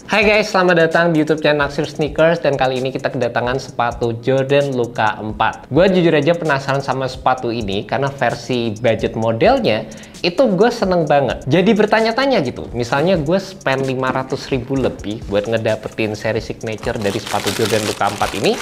Hai guys, selamat datang di YouTube channel Naksir Sneakers, dan kali ini kita kedatangan sepatu Jordan Luka 4. Gue jujur aja penasaran sama sepatu ini karena versi budget modelnya itu gue seneng banget. Jadi bertanya-tanya gitu, misalnya gue spend 500.000 lebih buat ngedapetin seri signature dari sepatu Jordan Luka 4 ini.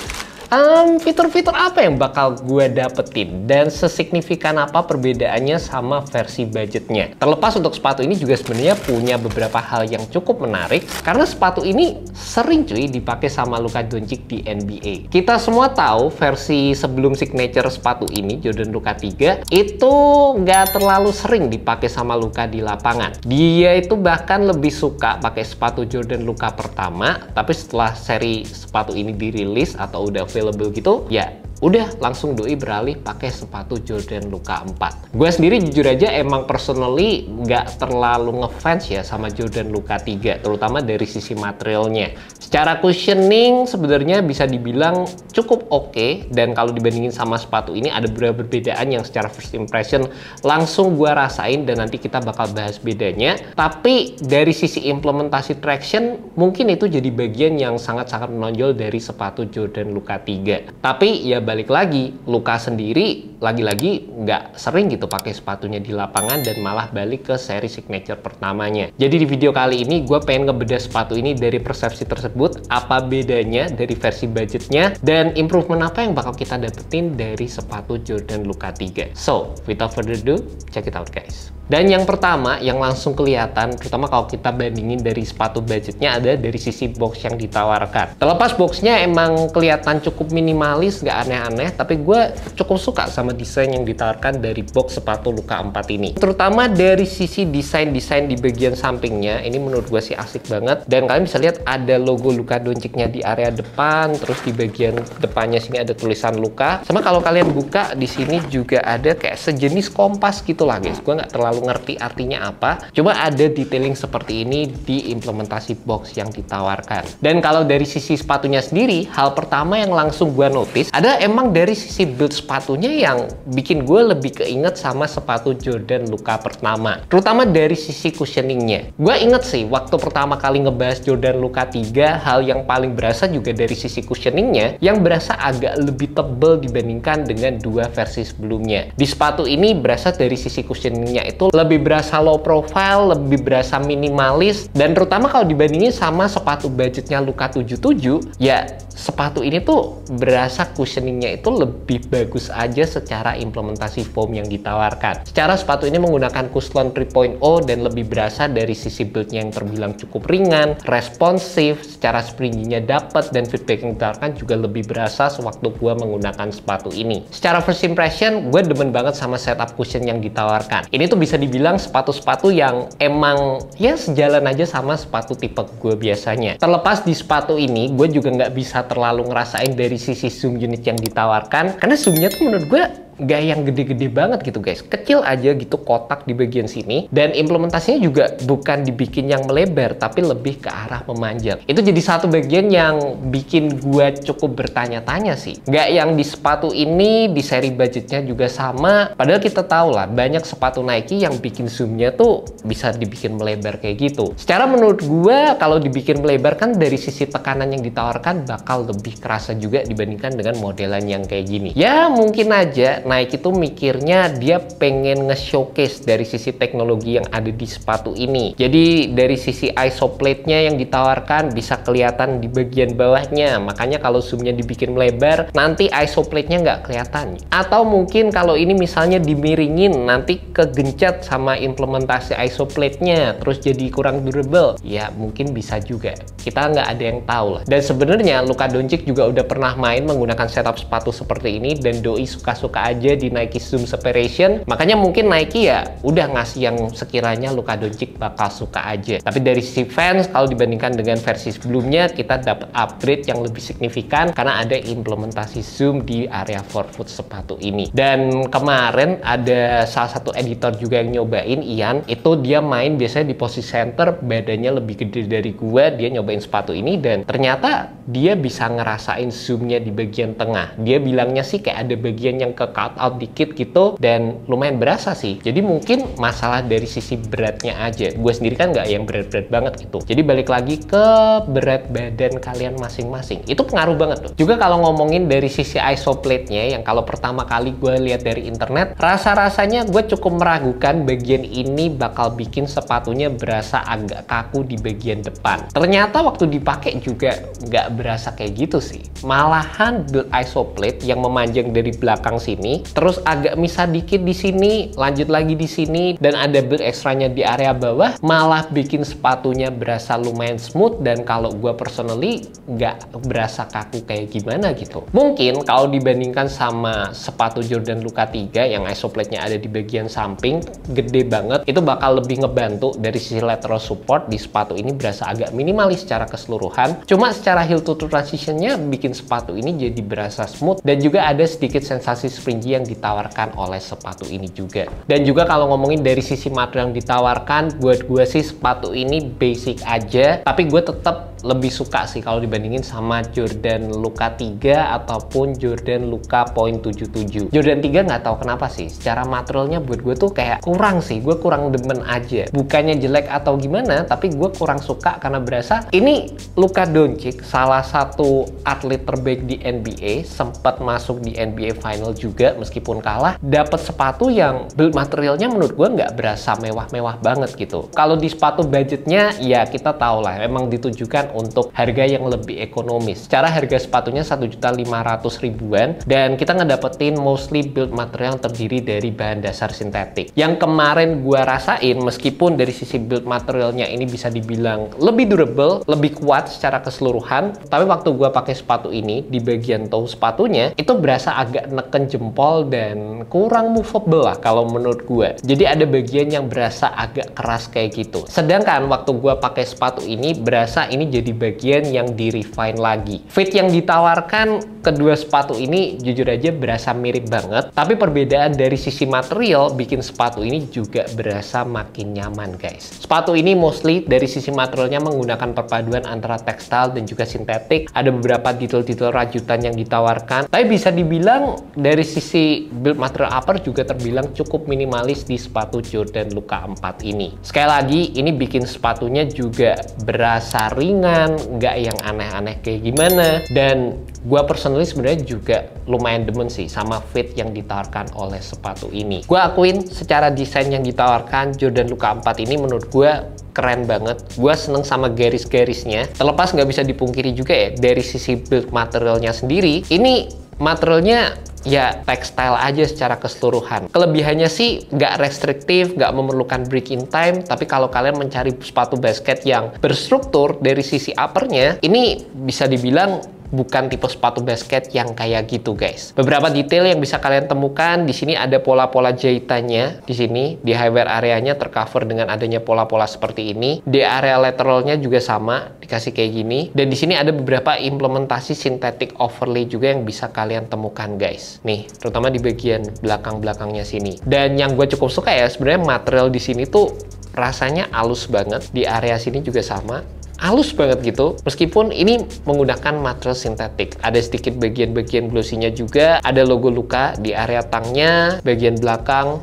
Fitur-fitur apa yang bakal gue dapetin dan sesignifikan apa perbedaannya sama versi budgetnya. Terlepas untuk sepatu ini juga sebenarnya punya beberapa hal yang cukup menarik karena sepatu ini sering cuy dipakai sama Luka Doncic di NBA. Kita semua tahu versi sebelum signature sepatu ini, Jordan Luka 3, itu nggak terlalu sering dipakai sama Luka di lapangan. Dia itu bahkan lebih suka pakai sepatu Jordan Luka pertama, tapi setelah seri sepatu ini dirilis atau udah available gitu, ya udah langsung doi beralih pakai sepatu Jordan Luka 4. Gue sendiri jujur aja emang personally nggak terlalu ngefans ya sama Jordan Luka 3, terutama dari sisi materialnya. Secara cushioning sebenarnya bisa dibilang cukup oke, dan kalau dibandingin sama sepatu ini ada beberapa perbedaan yang secara first impression langsung gue rasain dan nanti kita bakal bahas bedanya. Tapi dari sisi implementasi traction mungkin itu jadi bagian yang sangat-sangat menonjol dari sepatu Jordan Luka 3. Tapi ya balik lagi, Luka sendiri lagi-lagi nggak sering gitu pakai sepatunya di lapangan dan malah balik ke seri signature pertamanya. Jadi di video kali ini gue pengen ngebedah sepatu ini dari persepsi tersebut, apa bedanya dari versi budgetnya, dan improvement apa yang bakal kita dapetin dari sepatu Jordan Luka 3. So, without further ado, check it out guys. Dan yang pertama yang langsung kelihatan, terutama kalau kita bandingin dari sepatu budgetnya, ada dari sisi box yang ditawarkan. Terlepas boxnya emang kelihatan cukup minimalis, gak aneh-aneh, tapi gue cukup suka sama desain yang ditawarkan dari box sepatu Luka 4 ini. Terutama dari sisi desain-desain di bagian sampingnya, ini menurut gue sih asik banget. Dan kalian bisa lihat ada logo Luka Doncicnya di area depan, terus di bagian depannya sini ada tulisan Luka. Sama kalau kalian buka di sini juga ada kayak sejenis kompas gitulah guys. Gue nggak terlalu ngerti artinya apa. Coba ada detailing seperti ini di implementasi box yang ditawarkan. Dan kalau dari sisi sepatunya sendiri, hal pertama yang langsung gue notice ada emang dari sisi build sepatunya yang bikin gue lebih keinget sama sepatu Jordan Luka pertama. Terutama dari sisi cushioningnya. Gue inget sih waktu pertama kali ngebahas Jordan Luka 3, hal yang paling berasa juga dari sisi cushioningnya yang berasa agak lebih tebal dibandingkan dengan dua versi sebelumnya. Di sepatu ini berasa dari sisi cushioningnya itu lebih berasa low profile, lebih berasa minimalis, dan terutama kalau dibandingin sama sepatu budgetnya Luka 77, ya sepatu ini tuh berasa cushioningnya itu lebih bagus aja secara implementasi foam yang ditawarkan. Secara sepatu ini menggunakan Cushlon 3.0 dan lebih berasa dari sisi build-nya yang terbilang cukup ringan, responsif, secara springy-nya dapat, dan feedback yang ditawarkan juga lebih berasa sewaktu gua menggunakan sepatu ini. Secara first impression, gue demen banget sama setup cushion yang ditawarkan. Ini tuh bisa dibilang sepatu-sepatu yang emang ya sejalan aja sama sepatu tipe gue biasanya. Terlepas di sepatu ini, gue juga nggak bisa terlalu ngerasain dari sisi zoom unit yang ditawarkan, karena zoomnya tuh menurut gue nggak yang gede-gede banget gitu guys, kecil aja gitu kotak di bagian sini, dan implementasinya juga bukan dibikin yang melebar tapi lebih ke arah memanjang. Itu jadi satu bagian yang bikin gue cukup bertanya-tanya sih. Nggak yang di sepatu ini di seri budgetnya juga sama, padahal kita tahu lah banyak sepatu Nike yang bikin zoomnya tuh bisa dibikin melebar kayak gitu. Secara menurut gue kalau dibikin melebar kan dari sisi tekanan yang ditawarkan bakal lebih kerasa juga dibandingkan dengan modelan yang kayak gini. Ya mungkin aja Nike itu mikirnya dia pengen nge-showcase dari sisi teknologi yang ada di sepatu ini. Jadi dari sisi isoplate-nya yang ditawarkan bisa kelihatan di bagian bawahnya. Makanya kalau zoomnya dibikin melebar, nanti isoplate-nya nggak kelihatan. Atau mungkin kalau ini misalnya dimiringin, nanti kegencet sama implementasi isoplate-nya, terus jadi kurang durable. Ya mungkin bisa juga. Kita nggak ada yang tahu lah. Dan sebenarnya Luka Doncic juga udah pernah main menggunakan setup sepatu seperti ini, dan doi suka-suka aja di Nike Zoom Separation. Makanya mungkin Nike ya udah ngasih yang sekiranya Luka Doncic bakal suka aja. Tapi dari sisi fans, kalau dibandingkan dengan versi sebelumnya, kita dapat upgrade yang lebih signifikan karena ada implementasi zoom di area forefoot sepatu ini. Dan kemarin ada salah satu editor juga yang nyobain, Ian, itu dia main biasanya di posisi center, badannya lebih gede dari gua, dia nyobain sepatu ini dan ternyata dia bisa ngerasain zoomnya di bagian tengah. Dia bilangnya sih kayak ada bagian yang ke out dikit gitu dan lumayan berasa sih. Jadi mungkin masalah dari sisi beratnya aja. Gue sendiri kan nggak yang berat-berat banget gitu. Jadi balik lagi ke berat badan kalian masing-masing. Itu pengaruh banget tuh. Juga kalau ngomongin dari sisi isoplate-nya yang kalau pertama kali gue lihat dari internet, rasa-rasanya gue cukup meragukan bagian ini bakal bikin sepatunya berasa agak kaku di bagian depan. Ternyata waktu dipakai juga nggak berasa kayak gitu sih. Malahan build isoplate yang memanjang dari belakang sini, terus agak misah dikit di sini, lanjut lagi di sini, dan ada build ekstranya di area bawah, malah bikin sepatunya berasa lumayan smooth dan kalau gue personally nggak berasa kaku kayak gimana gitu. Mungkin kalau dibandingkan sama sepatu Jordan Luka 3 yang isoplate-nya ada di bagian samping, gede banget, itu bakal lebih ngebantu dari sisi lateral support di sepatu ini berasa agak minimalis secara keseluruhan. Cuma secara heel to toe transition-nya bikin sepatu ini jadi berasa smooth dan juga ada sedikit sensasi springy yang ditawarkan oleh sepatu ini juga. Dan juga kalau ngomongin dari sisi material yang ditawarkan, buat gue sih sepatu ini basic aja, tapi gue tetap lebih suka sih kalau dibandingin sama Jordan Luka 3 ataupun Jordan Luka Point 77. Jordan 3 nggak tahu kenapa sih, secara materialnya buat gue tuh kayak kurang sih, gue kurang demen aja. Bukannya jelek atau gimana, tapi gue kurang suka karena berasa ini Luka Doncic, salah satu atlet terbaik di NBA, sempat masuk di NBA Final juga meskipun kalah, dapat sepatu yang build materialnya menurut gue nggak berasa mewah-mewah banget gitu. Kalau di sepatu budgetnya, ya kita tahu lah, emang ditujukan untuk harga yang lebih ekonomis. Secara harga sepatunya 1.500.000-an dan kita ngedapetin mostly build material yang terdiri dari bahan dasar sintetik. Yang kemarin gua rasain, meskipun dari sisi build materialnya ini bisa dibilang lebih durable, lebih kuat secara keseluruhan, tapi waktu gua pakai sepatu ini di bagian toe sepatunya itu berasa agak neken jempol dan kurang movable lah kalau menurut gua. Jadi ada bagian yang berasa agak keras kayak gitu. Sedangkan waktu gua pakai sepatu ini berasa ini jadi bagian yang di refine lagi. Fit yang ditawarkan kedua sepatu ini jujur aja berasa mirip banget, tapi perbedaan dari sisi material bikin sepatu ini juga berasa makin nyaman guys. Sepatu ini mostly dari sisi materialnya menggunakan perpaduan antara tekstil dan juga sintetik. Ada beberapa detail-detail rajutan yang ditawarkan, tapi bisa dibilang dari sisi build material upper juga terbilang cukup minimalis di sepatu Jordan Luka 4 ini. Sekali lagi ini bikin sepatunya juga berasa ringan, nggak yang aneh-aneh kayak gimana, dan gue personally sebenarnya juga lumayan demen sih sama fit yang ditawarkan oleh sepatu ini. Gue akuin secara desain yang ditawarkan Jordan Luka 4 ini menurut gue keren banget. Gue seneng sama garis-garisnya. Terlepas nggak bisa dipungkiri juga ya dari sisi build materialnya sendiri, ini materialnya ya tekstil aja secara keseluruhan. Kelebihannya sih nggak restriktif, nggak memerlukan break in time, tapi kalau kalian mencari sepatu basket yang berstruktur dari sisi uppernya, ini bisa dibilang bukan tipe sepatu basket yang kayak gitu guys. Beberapa detail yang bisa kalian temukan di sini, ada pola-pola jahitannya di sini, di high wear areanya tercover dengan adanya pola-pola seperti ini. Di area lateralnya juga sama, dikasih kayak gini. Dan di sini ada beberapa implementasi synthetic overlay juga yang bisa kalian temukan guys. Nih, terutama di bagian belakang-belakangnya sini. Dan yang gue cukup suka ya, sebenarnya material di sini tuh rasanya halus banget. Di area sini juga sama, halus banget gitu, meskipun ini menggunakan material sintetik. Ada sedikit bagian-bagian glossy-nya juga, ada logo Luka di area tangnya, bagian belakang,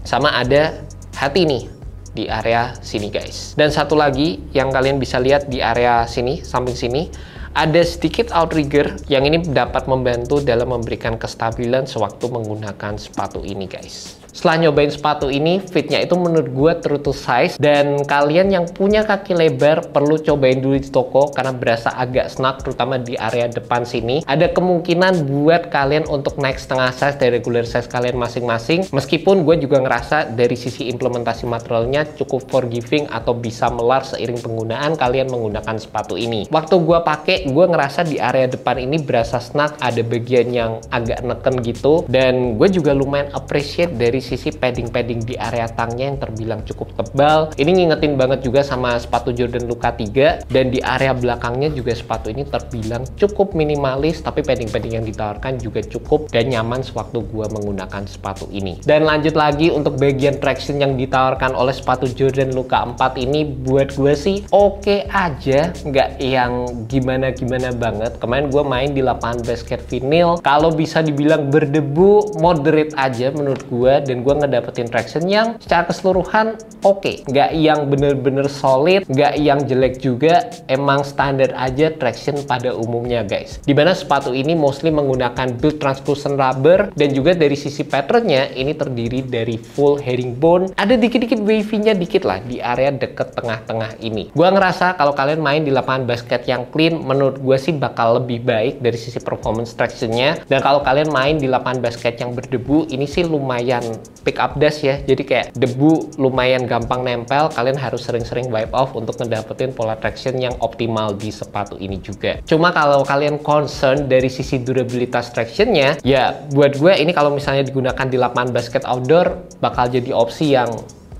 sama ada hati nih di area sini guys. Dan satu lagi yang kalian bisa lihat di area sini, samping sini, ada sedikit outrigger yang ini dapat membantu dalam memberikan kestabilan sewaktu menggunakan sepatu ini guys. Setelah nyobain sepatu ini, fitnya itu menurut gue true to size, dan kalian yang punya kaki lebar perlu cobain dulu di toko karena berasa agak snug, terutama di area depan sini. Ada kemungkinan buat kalian untuk naik setengah size dari regular size kalian masing-masing, meskipun gue juga ngerasa dari sisi implementasi materialnya cukup forgiving atau bisa melar seiring penggunaan kalian menggunakan sepatu ini. Waktu gue pakai, gue ngerasa di area depan ini berasa snug, ada bagian yang agak neken gitu, dan gue juga lumayan appreciate dari sisi padding-padding di area tangnya yang terbilang cukup tebal. Ini ngingetin banget juga sama sepatu Jordan Luka 3, dan di area belakangnya juga sepatu ini terbilang cukup minimalis, tapi padding-padding yang ditawarkan juga cukup dan nyaman sewaktu gua menggunakan sepatu ini. Dan lanjut lagi untuk bagian traction yang ditawarkan oleh sepatu Jordan Luka 4 ini, buat gue sih oke aja, nggak yang gimana-gimana banget. Kemarin gue main di lapangan basket vinyl, kalau bisa dibilang berdebu, moderate aja menurut gue, dan gue ngedapetin traction yang secara keseluruhan oke. Nggak yang bener-bener solid, nggak yang jelek juga, emang standar aja traction pada umumnya guys. Dimana sepatu ini mostly menggunakan build translucent rubber, dan juga dari sisi patternnya ini terdiri dari full herringbone. Ada dikit-dikit wavy-nya dikit lah di area deket tengah-tengah ini. Gue ngerasa kalau kalian main di lapangan basket yang clean, menurut gue sih bakal lebih baik dari sisi performance traction-nya. Dan kalau kalian main di lapangan basket yang berdebu, ini sih lumayan pick up dust ya. Jadi kayak debu lumayan gampang nempel, kalian harus sering-sering wipe off untuk ngedapetin pola traction yang optimal di sepatu ini juga. Cuma kalau kalian concern dari sisi durabilitas traction-nya, ya buat gue ini kalau misalnya digunakan di lapangan basket outdoor bakal jadi opsi yang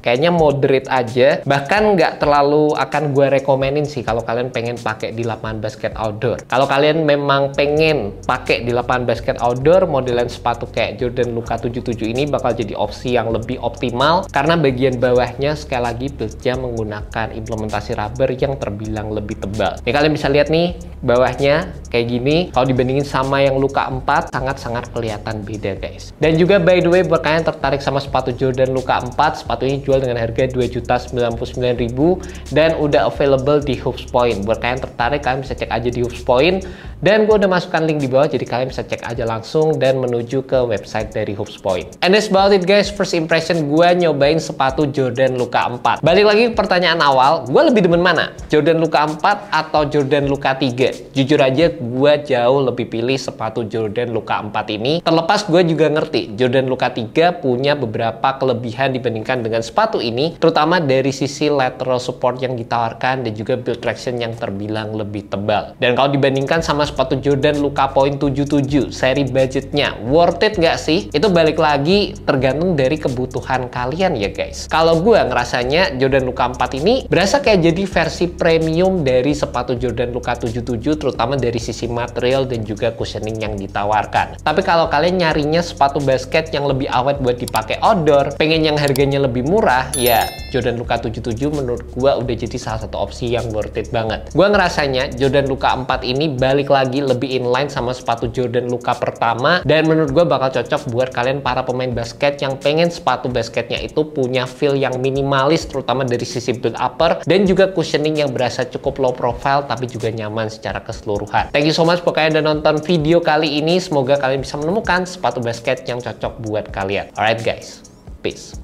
kayaknya moderate aja, bahkan nggak terlalu akan gue rekomenin sih kalau kalian pengen pakai di lapangan basket outdoor. Kalau kalian memang pengen pakai di lapangan basket outdoor, modelan sepatu kayak Jordan Luka 77 ini bakal jadi opsi yang lebih optimal, karena bagian bawahnya sekali lagi build-nya menggunakan implementasi rubber yang terbilang lebih tebal. Nih kalian bisa lihat nih, bawahnya kayak gini, kalau dibandingin sama yang Luka 4, sangat-sangat kelihatan beda guys. Dan juga by the way, buat kalian tertarik sama sepatu Jordan Luka 4, sepatu ini jual dengan harga Rp2.099.000 dan udah available di Hoops Point. Buat kalian tertarik, kalian bisa cek aja di Hoops Point, dan gue udah masukkan link di bawah, jadi kalian bisa cek aja langsung dan menuju ke website dari Hoops Point. And that's about it guys, first impression gue nyobain sepatu Jordan Luka 4. Balik lagi ke pertanyaan awal, gue lebih demen mana? Jordan Luka 4 atau Jordan Luka 3? Jujur aja gue jauh lebih pilih sepatu Jordan Luka 4 ini. Terlepas gue juga ngerti Jordan Luka 3 punya beberapa kelebihan dibandingkan dengan sepatu ini, terutama dari sisi lateral support yang ditawarkan dan juga build traction yang terbilang lebih tebal. Dan kalau dibandingkan sama sepatu Jordan Luka Point 77 seri budgetnya, worth it nggak sih? Itu balik lagi tergantung dari kebutuhan kalian ya guys. Kalau gue ngerasanya Jordan Luka 4 ini berasa kayak jadi versi premium dari sepatu Jordan Luka 77, terutama dari sisi material dan juga cushioning yang ditawarkan. Tapi kalau kalian nyarinya sepatu basket yang lebih awet buat dipakai outdoor, pengen yang harganya lebih murah, ya Jordan Luka 77 menurut gua udah jadi salah satu opsi yang worth it banget. Gua ngerasanya Jordan Luka 4 ini balik lagi lebih inline sama sepatu Jordan Luka pertama, dan menurut gua bakal cocok buat kalian para pemain basket yang pengen sepatu basketnya itu punya feel yang minimalis, terutama dari sisi build upper dan juga cushioning yang berasa cukup low profile tapi juga nyaman secara keseluruhan. Thank you so much buat kalian udah nonton video kali ini. Semoga kalian bisa menemukan sepatu basket yang cocok buat kalian. Alright guys, peace.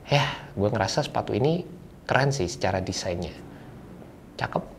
Ya, gue ngerasa sepatu ini keren sih secara desainnya. Cakep.